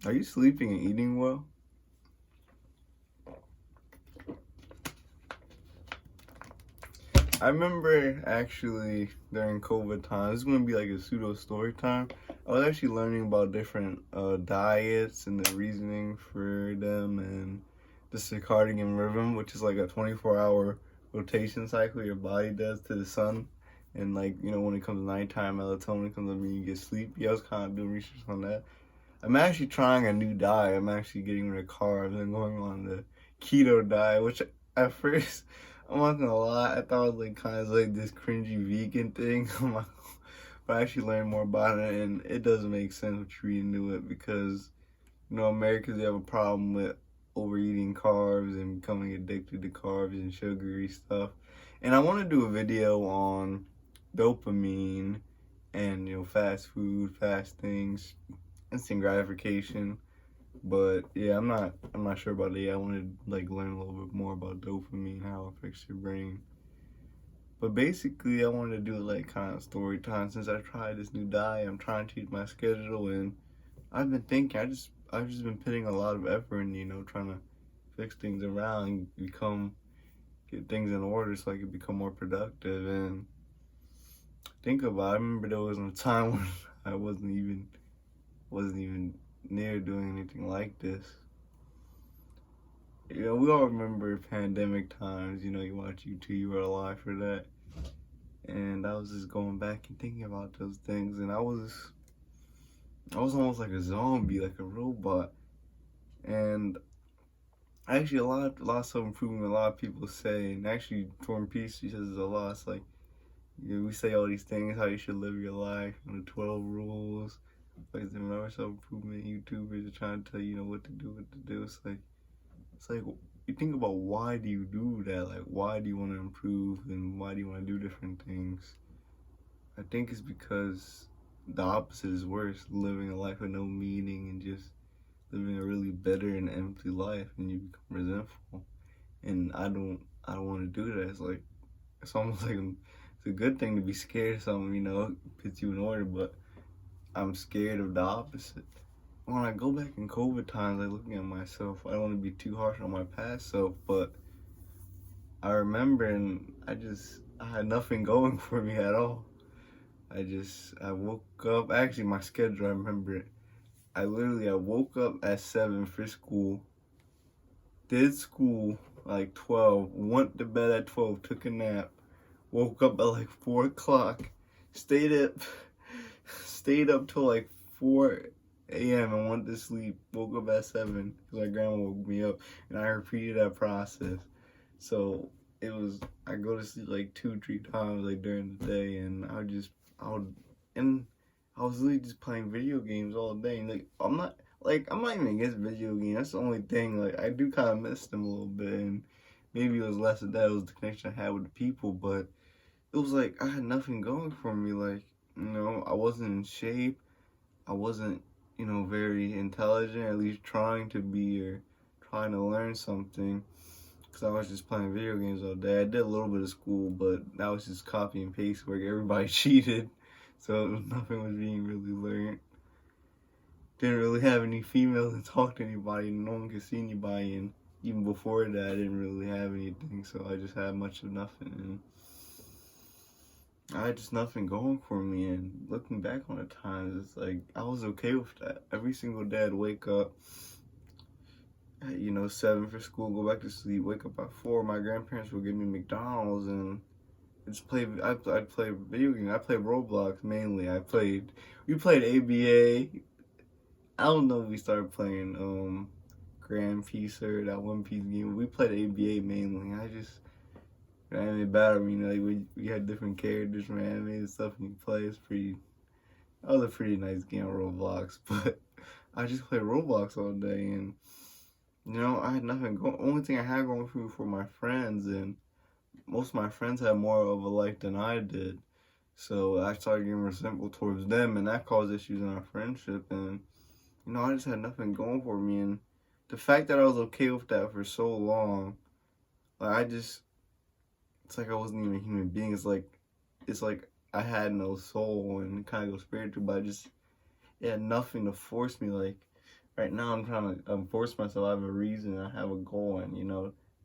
Are you sleeping and eating well? I remember actually during COVID time, this is going to be like a pseudo story time. I was actually learning about different diets and the reasoning for them and the circadian rhythm, which is like a 24-hour rotation cycle your body does to the sun. And like, when it comes to nighttime, melatonin comes up when you get sleep. Yeah, I was kind of doing research on that. I'm actually trying a new diet. I'm actually getting rid of carbs and going on the keto diet, which at first, I'm not gonna lie, I thought it was like kind of like this cringy vegan thing. But I actually learned more about it, and it doesn't make sense what you read into it because, Americans, they have a problem with overeating carbs and becoming addicted to carbs and sugary stuff. And I want to do a video on dopamine and, fast food, fast things, instant gratification. But yeah, I'm not sure about it yet. I want to like learn a little bit more about dopamine, how it affects your brain. But basically, I wanted to do like kind of story time since I tried this new diet. I'm trying to change my schedule, and I've been thinking. I've just been putting a lot of effort in, trying to fix things around, get things in order so I could become more productive. And think about it, I remember there was a time when I wasn't even near doing anything like this. We all remember pandemic times. You watch YouTube, you were alive for that. And I was just going back and thinking about those things, and I was almost like a zombie, like a robot. And actually, a lot of self improvement. A lot of people say, and actually, Jordan Peace, he says a lot. It's like, we say all these things, how you should live your life, and the 12 rules. Like the other self improvement YouTubers are trying to tell you, what to do, what to do. It's like you think about why do you do that? Like, why do you want to improve and why do you want to do different things? I think it's because the opposite is worse, living a life with no meaning and just living a really bitter and empty life, and you become resentful. And I don't want to do that. It's almost like it's a good thing to be scared of something, it puts you in order, but I'm scared of the opposite. When I go back in COVID times, like looking at myself, I don't want to be too harsh on my past self, but I remember and I had nothing going for me at all. I woke up, actually my schedule, I remember it. I woke up at 7 for school, did school like 12, went to bed at 12, took a nap, woke up at like 4 o'clock, stayed up, stayed up till like 4 a.m. and went to sleep, woke up at 7 because my grandma woke me up, and I repeated that process. So I go to sleep like 2, 3 times like during the day, and and I was literally just playing video games all day. And I'm not even against video games. That's the only thing. Like, I do kind of miss them a little bit, and maybe it was less of that. It was the connection I had with the people, but it was like I had nothing going for me. Like, I wasn't in shape. I wasn't, very intelligent, at least trying to be or trying to learn something. Because I was just playing video games all day. I did a little bit of school, but that was just copy and paste work. Everybody cheated, so nothing was being really learned. Didn't really have any females to talk to anybody. No one could see anybody, and even before that, I didn't really have anything. So I just had much of nothing, and I had just nothing going for me. And looking back on the times, it's like I was okay with that. Every single day, I'd wake up at 7 for school, go back to sleep, wake up at 4. My grandparents would give me McDonald's, and I'd play video games. I played Roblox mainly. We played ABA. I don't know if we started playing Grand Piece or that One Piece game. We played ABA mainly. Anime battle, like we had different characters from anime and stuff, and you play. That was a pretty nice game of Roblox, but I just played Roblox all day, and I had nothing going. Only thing I had going for me were my friends, and most of my friends had more of a life than I did. So I started getting resentful towards them, and that caused issues in our friendship. And I just had nothing going for me, and the fact that I was okay with that for so long, like it's like I wasn't even a human being. It's like I had no soul, and kind of go spiritual, but it had nothing to force me. Like, right now I'm trying to force myself. I have a reason. I have a goal, and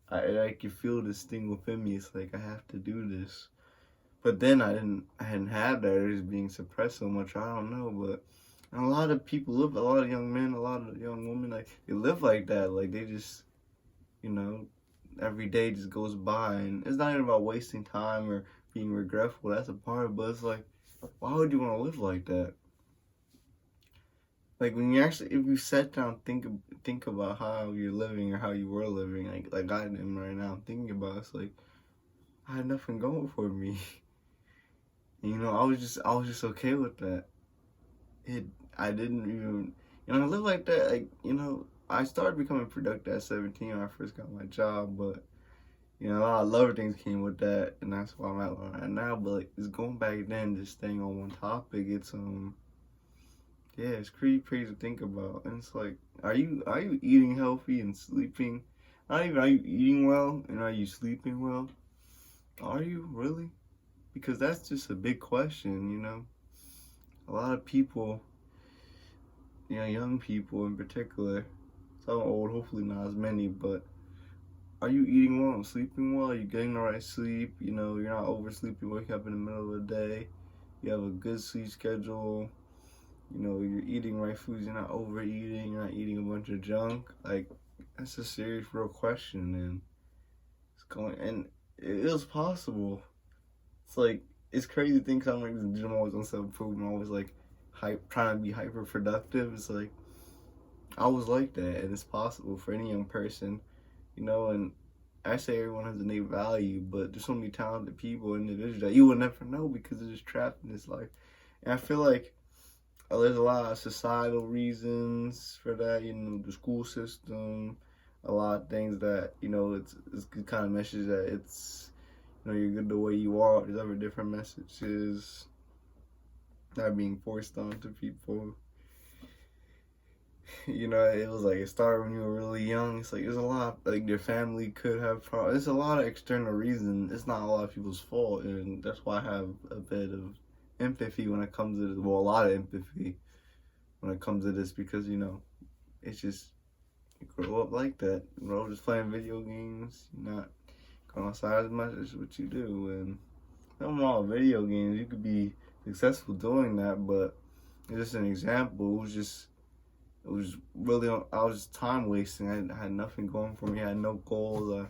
I can feel this thing within me. It's like I have to do this. But then I hadn't had that. It was being suppressed so much. I don't know, but and a lot of people live. A lot of young men, a lot of young women, like they live like that. Like they just, you know, every day just goes by, and it's not even about wasting time or being regretful. That's a part of it, but it's like, why would you want to live like that? Like when you actually, if you sat down, think about how you're living or how you were living, like I am right now. I'm thinking about it, it's like I had nothing going for me. I was just okay with that. It, I didn't even, I live like that. Like I started becoming productive at 17 when I first got my job, but a lot of other things came with that, and that's why I'm at where I'm at now. But like, just going back then, just staying on one topic, yeah, it's crazy to think about. And it's like, are you eating healthy and sleeping? Not even are you eating well and are you sleeping well? Are you really? Because that's just a big question. A lot of people, young people in particular, some old, hopefully not as many, but are you eating well and sleeping well? Are you getting the right sleep? You're not oversleeping, waking up in the middle of the day. You have a good sleep schedule. You're eating right foods, you're not overeating, you're not eating a bunch of junk. Like, that's a serious, real question, and and it is possible. It's like, it's crazy to think I'm like in the gym always on self-improvement, always like trying to be hyper productive. It's like, I was like that, and it's possible for any young person, and I say everyone has innate value, but there's so many talented people, individuals that you will never know because they're just trapped in this life. And I feel like there's a lot of societal reasons for that, the school system, a lot of things that, it's kind of message that it's, you're good the way you are. There's other different messages that are being forced onto people. It was like it started when you were really young. It's like there's a lot, like your family could have problems. There's a lot of external reasons. It's not a lot of people's fault, and that's why I have a bit of empathy when it comes to this. Well, a lot of empathy when it comes to this because it's just you grow up like that. You grow up just playing video games, not going outside as much as what you do, and nothing wrong with video games. You could be successful doing that, but it's just an example. It was really, I was just time wasting. I had nothing going for me. I had no goals.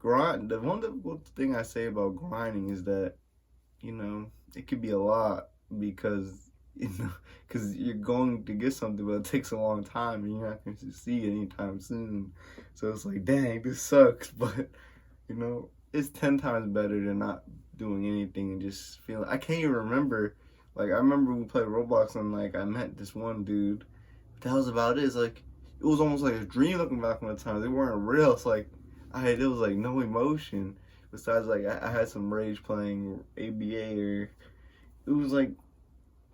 Grind. The one difficult thing I say about grinding is that, it could be a lot because, because you're going to get something, but it takes a long time and you're not going to succeed anytime soon. So it's like, dang, this sucks. But, it's 10 times better than not doing anything and just feeling. I can't even remember. Like, I remember we played Roblox and, like, I met this one dude. That was about it. It's like, it was almost like a dream looking back on the time. They weren't real. It's like, there was, like, no emotion. Besides, like, I had some rage playing ABA or, it was like,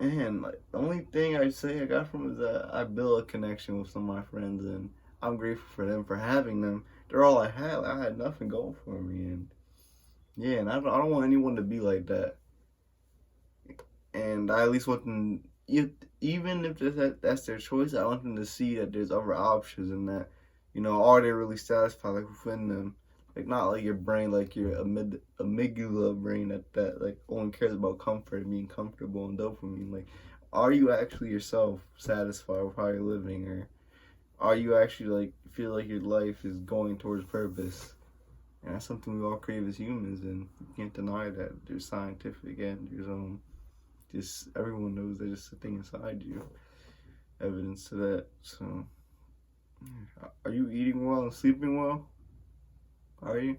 man, like, the only thing I'd say I got from it is that I built a connection with some of my friends, and I'm grateful for them for having them. They're all I had. I had nothing going for me, and, yeah, and I don't want anyone to be like that. And I at least want them, even if that's their choice, I want them to see that there's other options and that, are they really satisfied, like, within them? Like, not like your brain, like your amygdala brain that like only cares about comfort and being comfortable and dopamine. Like, are you actually yourself satisfied with how you're living, or are you actually like feel like your life is going towards purpose? And that's something we all crave as humans, and you can't deny that. There's scientific and there's just everyone knows there's just a thing inside you, evidence to that. So, are you eating well and sleeping well? Are you?